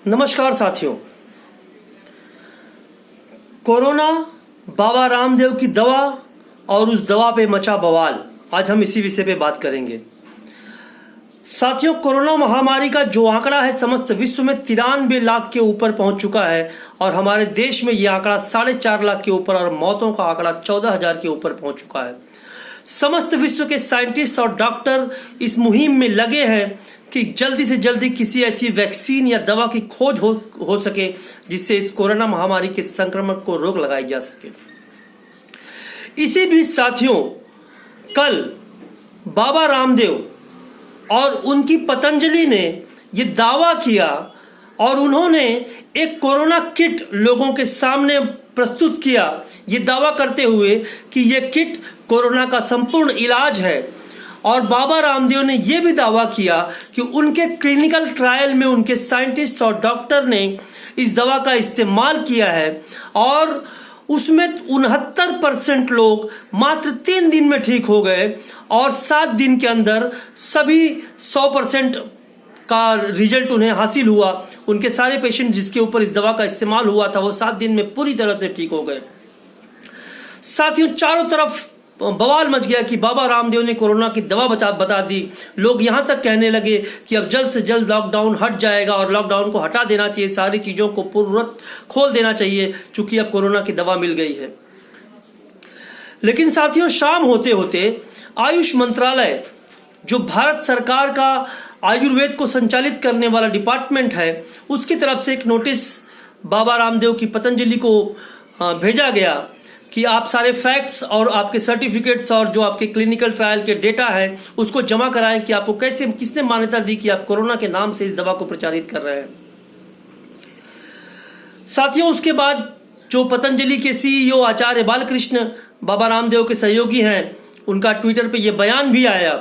नमस्कार साथियों। कोरोना, बाबा रामदेव की दवा और उस दवा पे मचा बवाल, आज हम इसी विषय पे बात करेंगे। साथियों, कोरोना महामारी का जो आंकड़ा है समस्त विश्व में 93 लाख के ऊपर पहुंच चुका है और हमारे देश में यह आंकड़ा 4.5 लाख के ऊपर और मौतों का आंकड़ा 14,000 के ऊपर पहुंच चुका है। समस्त विश्व के साइंटिस्ट और डॉक्टर इस मुहिम में लगे हैं कि जल्दी से जल्दी किसी ऐसी वैक्सीन या दवा की खोज हो सके जिससे इस कोरोना महामारी के संक्रमण को रोक लगाई जा सके। इसी बीच साथियों, कल बाबा रामदेव और उनकी पतंजलि ने ये दावा किया और उन्होंने एक कोरोना किट लोगों के सामने प्रस्तुत किया, ये दावा करते हुए कि यह किट कोरोना का संपूर्ण इलाज है। और बाबा रामदेव ने यह भी दावा किया कि उनके क्लिनिकल ट्रायल में उनके साइंटिस्ट और डॉक्टर ने इस दवा का इस्तेमाल किया है और उसमें 69% लोग मात्र 3 दिन में ठीक हो गए और 7 दिन के अंदर सभी 100% का रिजल्ट उन्हें हासिल हुआ। उनके सारे पेशेंट जिसके ऊपर इस दवा का इस्तेमाल हुआ था वो 7 दिन में पूरी तरह से ठीक हो गए। साथियों, चारों तरफ बवाल मच गया कि बाबा रामदेव ने कोरोना की दवा बता दी। लोग यहां तक कहने लगे कि अब जल्द से जल्द लॉकडाउन हट जाएगा और लॉकडाउन को हटा देना चाहिए, सारी चीजों को पूर्ववत खोल देना चाहिए चूंकि अब कोरोना की दवा मिल गई है। लेकिन साथियों, शाम होते होते आयुष मंत्रालय, जो भारत सरकार का आयुर्वेद को संचालित करने वाला डिपार्टमेंट है, उसकी तरफ से एक नोटिस बाबा रामदेव की पतंजलि को भेजा गया कि आप सारे फैक्ट्स और आपके सर्टिफिकेट्स और जो आपके क्लिनिकल ट्रायल के डेटा है उसको जमा कराएं कि आपको किसने मान्यता दी कि आप कोरोना के नाम से इस दवा को प्रचारित कर रहे हैं। साथियों, उसके बाद जो पतंजलि के सीईओ आचार्य बालकृष्ण बाबा रामदेव के सहयोगी हैं, उनका ट्विटर पे यह बयान भी आया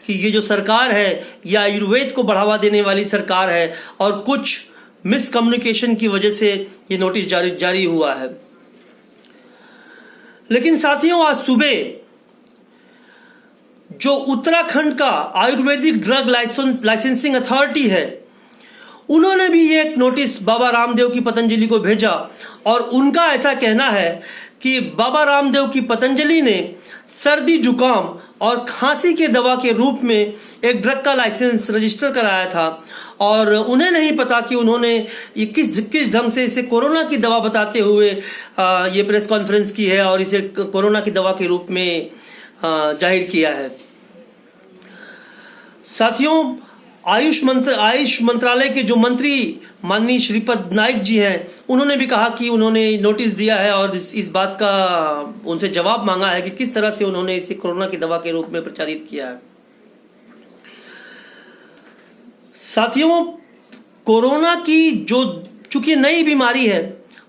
कि ये जो सरकार है यह आयुर्वेद को बढ़ावा देने वाली सरकार है और कुछ मिसकम्युनिकेशन की वजह से ये नोटिस जारी हुआ है। लेकिन साथियों, आज सुबह जो उत्तराखंड का आयुर्वेदिक ड्रग लाइसेंसिंग अथॉरिटी है, उन्होंने भी एक नोटिस बाबा रामदेव की पतंजलि को भेजा और उनका ऐसा कहना है कि बाबा रामदेव की पतंजलि ने सर्दी, जुकाम और खांसी के दवा के रूप में एक ड्रग का लाइसेंस रजिस्टर कराया था और उन्हें नहीं पता कि उन्होंने ये किस ढंग से इसे कोरोना की दवा बताते हुए ये प्रेस कॉन्फ्रेंस की है और इसे कोरोना की दवा के रूप में जाहिर किया है। साथियों, आयुष मंत्रालय के जो मंत्री माननीय श्रीपद नाइक जी हैं, उन्होंने भी कहा कि उन्होंने नोटिस दिया है और इस बात का उनसे जवाब मांगा है कि किस तरह से उन्होंने इसे कोरोना की दवा के रूप में प्रचारित किया है। साथियों, कोरोना की जो चूंकि नई बीमारी है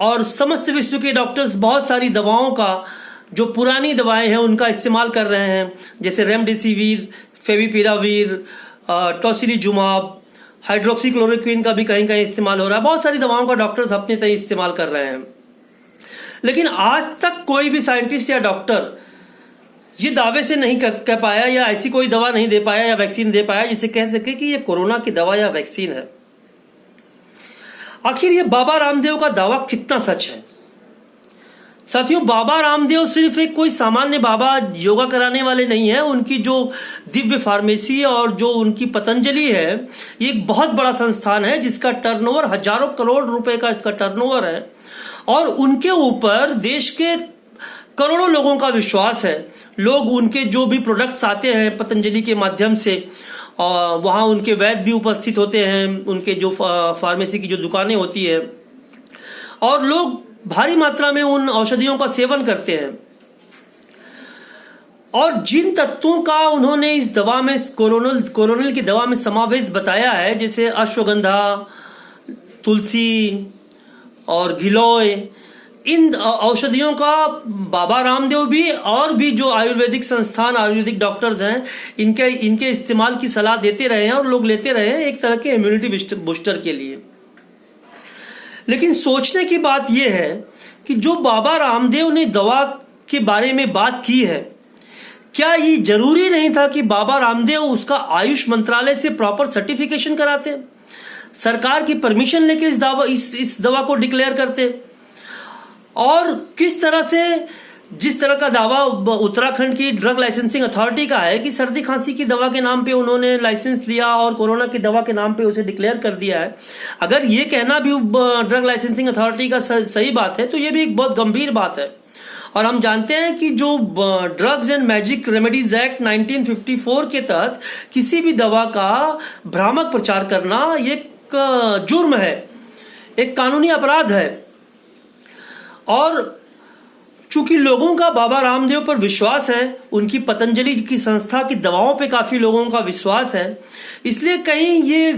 और समस्त विश्व के डॉक्टर्स बहुत सारी दवाओं का, जो पुरानी दवाएं हैं उनका इस्तेमाल कर रहे हैं, जैसे रेमडेसिविर, फेविपिराविर, टोसिलीजुमाब, हाइड्रोक्सीक्लोरोक्विन का भी कहीं कहीं इस्तेमाल हो रहा है। बहुत सारी दवाओं का डॉक्टर्स अपने तय इस्तेमाल कर रहे हैं। लेकिन आज तक कोई भी साइंटिस्ट या डॉक्टर ये दावे से नहीं कह पाया या ऐसी कोई दवा नहीं दे पाया या वैक्सीन दे पाया जिसे कह सके कि ये कोरोना की दवा या वैक्सीन है। आखिर ये बाबा रामदेव का दावा कितना सच है? साथियों, बाबा रामदेव सिर्फ एक कोई सामान्य बाबा योगा कराने वाले नहीं है। उनकी जो दिव्य फार्मेसी और जो उनकी पतंजलि है, ये एक बहुत बड़ा संस्थान है जिसका टर्नओवर हजारों करोड़ रुपए का इसका टर्नओवर है और उनके ऊपर देश के करोड़ों लोगों का विश्वास है। लोग उनके जो भी प्रोडक्ट्स आते हैं पतंजलि के माध्यम से, वहां उनके वैद्य भी उपस्थित होते हैं, उनके जो फार्मेसी की जो दुकानें होती है और लोग भारी मात्रा में उन औषधियों का सेवन करते हैं। और जिन तत्वों का उन्होंने इस दवा में कोरोनिल की दवा में समावेश बताया है, जैसे अश्वगंधा, तुलसी और गिलोय, इन औषधियों का बाबा रामदेव भी और भी जो आयुर्वेदिक संस्थान, आयुर्वेदिक डॉक्टर्स हैं, इनके इस्तेमाल की सलाह देते रहे हैं और लोग लेते रहे हैं एक तरह के इम्यूनिटी बूस्टर के लिए। लेकिन सोचने की बात यह है कि जो बाबा रामदेव ने दवा के बारे में बात की है, क्या ये जरूरी नहीं था कि बाबा रामदेव उसका आयुष मंत्रालय से प्रॉपर सर्टिफिकेशन कराते? सरकार की परमिशन लेके इस दवा को डिक्लेयर करते। और किस तरह से, जिस तरह का दावा उत्तराखंड की ड्रग लाइसेंसिंग अथॉरिटी का है कि सर्दी खांसी की दवा के नाम पे उन्होंने लाइसेंस लिया और कोरोना की दवा के नाम पे उसे डिक्लेयर कर दिया है, अगर ये कहना भी ड्रग लाइसेंसिंग अथॉरिटी का सही बात है तो ये भी एक बहुत गंभीर बात है। और हम जानते हैं कि जो drugs and magic remedies act 1954 के तहत किसी भी दवा का भ्रामक प्रचार करना ये एक जुर्म है, एक कानूनी अपराध है। और चूंकि लोगों का बाबा रामदेव पर विश्वास है, उनकी पतंजलि की संस्था की दवाओं पे काफी लोगों का विश्वास है, इसलिए कहीं ये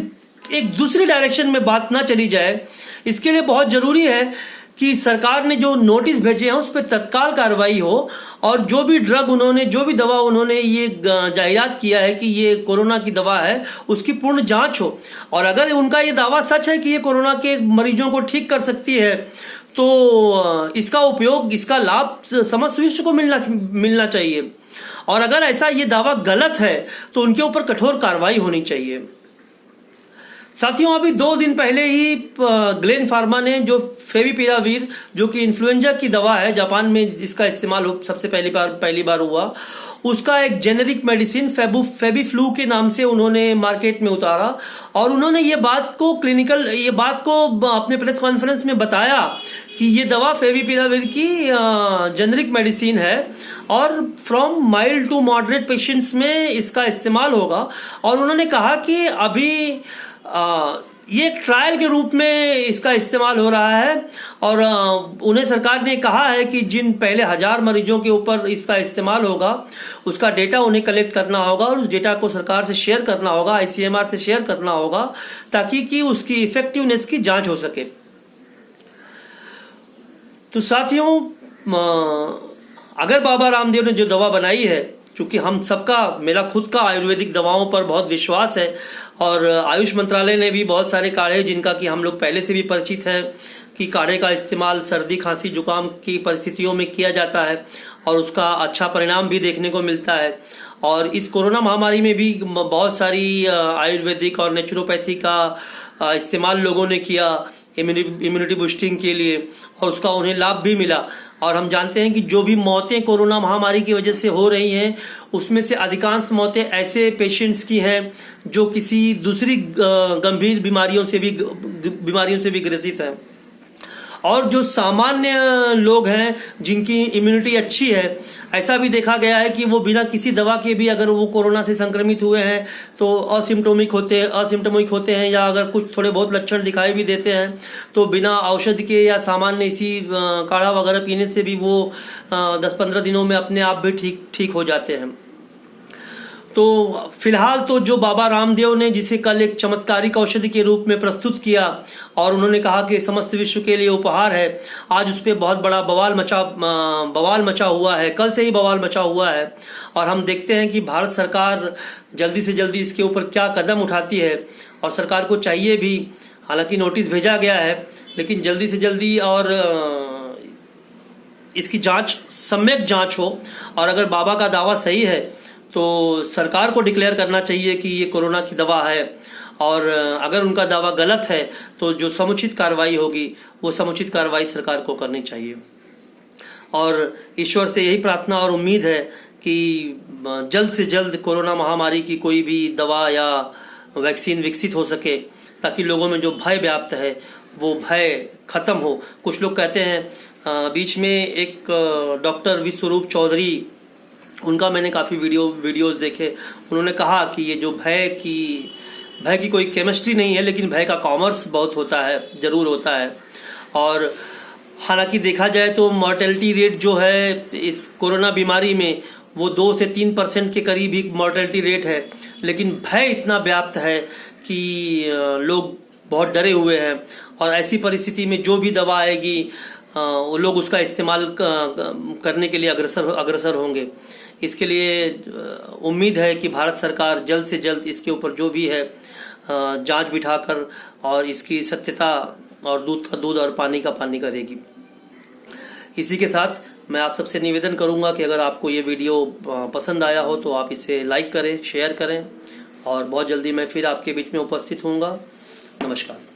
एक दूसरी डायरेक्शन में बात ना चली जाए, इसके लिए बहुत जरूरी है कि सरकार ने जो नोटिस भेजे हैं उस पर तत्काल कार्रवाई हो और जो भी दवा उन्होंने ये जाहिरात किया है कि ये कोरोना की दवा है उसकी पूर्ण जांच हो। और अगर उनका ये दावा सच है कि ये कोरोना के मरीजों को ठीक कर सकती है तो इसका उपयोग, इसका लाभ समस्त विश्व को मिलना चाहिए। और अगर ऐसा ये दावा गलत है तो उनके ऊपर कठोर कार्रवाई होनी चाहिए। साथियों, अभी 2 दिन पहले ही ग्लेन फार्मा ने जो फेविपिरावीर, जो कि इन्फ्लुएंजा की दवा है, जापान में इसका इस्तेमाल सबसे पहली बार हुआ, उसका एक जेनेरिक मेडिसिन फेबीफ्लू के नाम से उन्होंने मार्केट में उतारा। और उन्होंने ये बात को अपने प्रेस कॉन्फ्रेंस में बताया कि ये दवा फेविपिरावीर की जेनेरिक मेडिसिन है और from mild to moderate patients में इसका इस्तेमाल होगा। और उन्होंने कहा कि अभी ये ट्रायल के रूप में इसका इस्तेमाल हो रहा है और उन्हें सरकार ने कहा है कि जिन पहले 1000 मरीजों के ऊपर इसका इस्तेमाल होगा उसका डेटा उन्हें कलेक्ट करना होगा और उस डेटा को सरकार से शेयर करना होगा, ICMR से शेयर करना होगा, ताकि कि उसकी इफेक्टिवनेस की जांच हो सके। तो साथियों, अगर बाबा रामदेव ने जो दवा बनाई है, क्योंकि हम सबका, मेरा खुद का आयुर्वेदिक दवाओं पर बहुत विश्वास है और आयुष मंत्रालय ने भी बहुत सारे काढ़े, जिनका कि हम लोग पहले से भी परिचित है कि काढ़े का इस्तेमाल सर्दी खांसी जुकाम की परिस्थितियों में किया जाता है और उसका अच्छा परिणाम भी देखने को मिलता है। और इस कोरोना महामारी में भी बहुत सारी आयुर्वेदिक और नेचुरोपैथी का इस्तेमाल लोगों ने किया इम्यूनिटी बूस्टिंग के लिए और उसका उन्हें लाभ भी मिला। और हम जानते हैं कि जो भी मौतें कोरोना महामारी की वजह से हो रही हैं उसमें से अधिकांश मौतें ऐसे पेशेंट्स की हैं जो किसी दूसरी गंभीर बीमारियों से भी ग्रसित हैं। और जो सामान्य लोग हैं जिनकी इम्यूनिटी अच्छी है, ऐसा भी देखा गया है कि वो बिना किसी दवा के भी अगर वो कोरोना से संक्रमित हुए हैं तो असिम्प्टोमिक होते हैं या अगर कुछ थोड़े बहुत लक्षण दिखाई भी देते हैं तो बिना औषधि के या सामान्य इसी काढ़ा वगैरह पीने से भी वो 10-15 दिनों में अपने आप भी ठीक हो जाते हैं। तो फिलहाल तो जो बाबा रामदेव ने जिसे कल एक चमत्कारिक औषधि के रूप में प्रस्तुत किया और उन्होंने कहा कि समस्त विश्व के लिए उपहार है, आज उस पर बहुत बड़ा बवाल मचा हुआ है, कल से ही बवाल मचा हुआ है। और हम देखते हैं कि भारत सरकार जल्दी से जल्दी इसके ऊपर क्या कदम उठाती है। और सरकार को चाहिए भी, हालांकि नोटिस भेजा गया है, लेकिन जल्दी से जल्दी और इसकी सम्यक जांच हो। और अगर बाबा का दावा सही है तो सरकार को डिक्लेयर करना चाहिए कि ये कोरोना की दवा है। और अगर उनका दावा गलत है तो जो समुचित कार्रवाई होगी वो समुचित कार्रवाई सरकार को करनी चाहिए। और ईश्वर से यही प्रार्थना और उम्मीद है कि जल्द से जल्द कोरोना महामारी की कोई भी दवा या वैक्सीन विकसित हो सके, ताकि लोगों में जो भय व्याप्त है वो भय खत्म हो। कुछ लोग कहते हैं, बीच में एक डॉक्टर विश्वरूप चौधरी, उनका मैंने काफी वीडियोस देखे, उन्होंने कहा कि ये जो भय की कोई केमिस्ट्री नहीं है, लेकिन भय का कॉमर्स बहुत होता है, जरूर होता है। और हालांकि देखा जाए तो मॉर्टेलिटी रेट जो है इस कोरोना बीमारी में वो 2 से 3% के करीब ही मॉर्टेलिटी रेट है, लेकिन भय इतना व्याप्त है कि लोग बहुत डरे हुए हैं। और ऐसी परिस्थिति में जो भी दवा आएगी वो लोग उसका इस्तेमाल करने के लिए अग्रसर होंगे। इसके लिए उम्मीद है कि भारत सरकार जल्द से जल्द इसके ऊपर जो भी है जांच बिठाकर और इसकी सत्यता और दूध का दूध और पानी का पानी करेगी। इसी के साथ मैं आप सबसे निवेदन करूंगा कि अगर आपको ये वीडियो पसंद आया हो तो आप इसे लाइक करें, शेयर करें। और बहुत जल्दी मैं फिर आपके बीच में उपस्थित होऊंगा। नमस्कार।